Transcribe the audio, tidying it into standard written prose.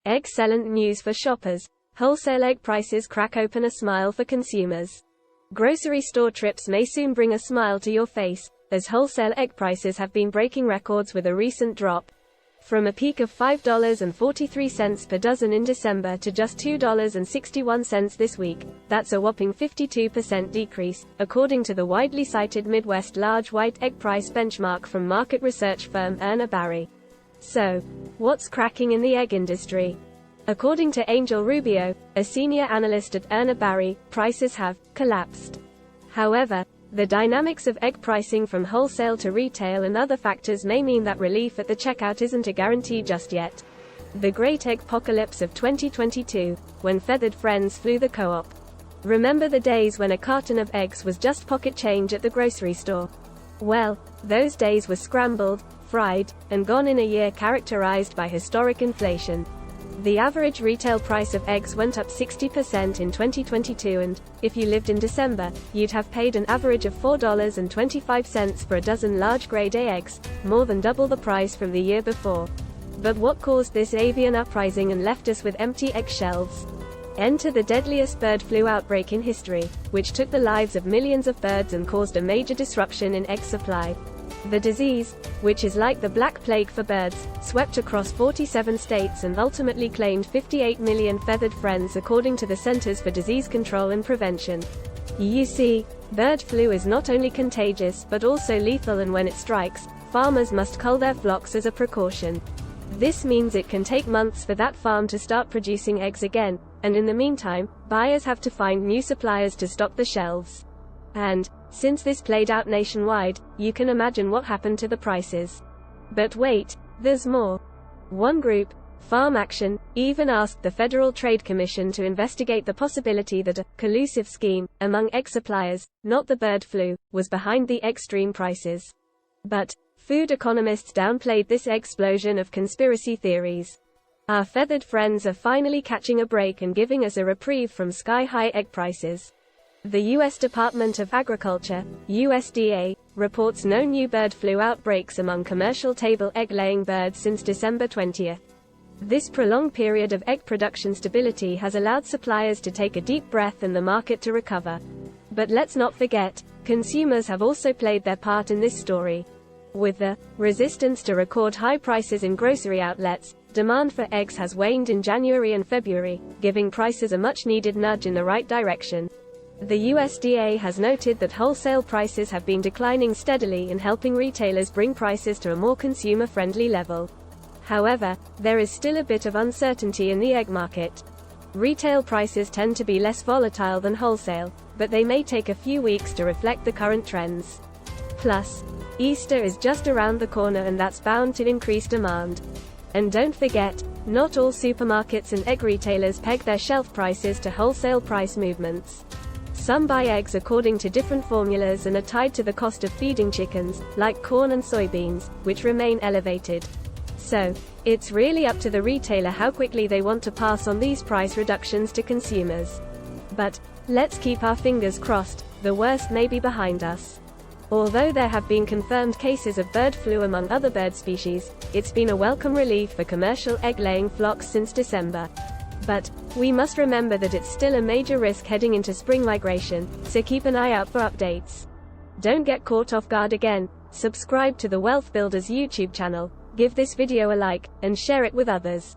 Egg-cellent news for shoppers. Wholesale egg prices crack open a smile for consumers. Grocery store trips may soon bring a smile to your face, as wholesale egg prices have been breaking records with a recent drop. From a peak of $5.43 per dozen in December to just $2.61 this week, that's a whopping 52% decrease, according to the widely cited Midwest large white egg price benchmark from market research firm Barry. So, what's cracking in the egg industry? According to Angel Rubio, a senior analyst at Barry, prices have collapsed. However, the dynamics of egg pricing from wholesale to retail and other factors may mean that relief at the checkout isn't a guarantee just yet. The great egg apocalypse of 2022, when feathered friends flew the co-op. Remember the days when a carton of eggs was just pocket change at the grocery store? Well, those days were scrambled, fried, and gone in a year characterized by historic inflation. The average retail price of eggs went up 60% in 2022 and, if you lived in December, you'd have paid an average of $4.25 for a dozen large grade A eggs, more than double the price from the year before. But what caused this avian uprising and left us with empty egg shelves? Enter the deadliest bird flu outbreak in history, which took the lives of millions of birds and caused a major disruption in egg supply. The disease, which is like the Black Plague for birds, swept across 47 states and ultimately claimed 58 million feathered friends according to the Centers for Disease Control and Prevention. You see, bird flu is not only contagious but also lethal, and when it strikes, farmers must cull their flocks as a precaution. This means it can take months for that farm to start producing eggs again, and in the meantime, buyers have to find new suppliers to stock the shelves. And, since this played out nationwide, you can imagine what happened to the prices. But wait, there's more. One group, Farm Action, even asked the Federal Trade Commission to investigate the possibility that a collusive scheme among egg suppliers, not the bird flu, was behind the extreme prices. But food economists downplayed this explosion of conspiracy theories. Our feathered friends are finally catching a break and giving us a reprieve from sky-high egg prices. The U.S. Department of Agriculture, USDA, reports no new bird flu outbreaks among commercial table egg-laying birds since December 20. This prolonged period of egg production stability has allowed suppliers to take a deep breath and the market to recover. But let's not forget, consumers have also played their part in this story. With the resistance to record high prices in grocery outlets, demand for eggs has waned in January and February, giving prices a much-needed nudge in the right direction. The USDA has noted that wholesale prices have been declining steadily and helping retailers bring prices to a more consumer-friendly level. However, there is still a bit of uncertainty in the egg market. Retail prices tend to be less volatile than wholesale, but they may take a few weeks to reflect the current trends. Plus, Easter is just around the corner and that's bound to increase demand. And don't forget, not all supermarkets and egg retailers peg their shelf prices to wholesale price movements. Some buy eggs according to different formulas and are tied to the cost of feeding chickens, like corn and soybeans, which remain elevated. So, it's really up to the retailer how quickly they want to pass on these price reductions to consumers. But, let's keep our fingers crossed, the worst may be behind us. Although there have been confirmed cases of bird flu among other bird species, it's been a welcome relief for commercial egg-laying flocks since December. But, we must remember that it's still a major risk heading into spring migration, so keep an eye out for updates. Don't get caught off guard again. Subscribe to the Wealth Builders YouTube channel, give this video a like, and share it with others.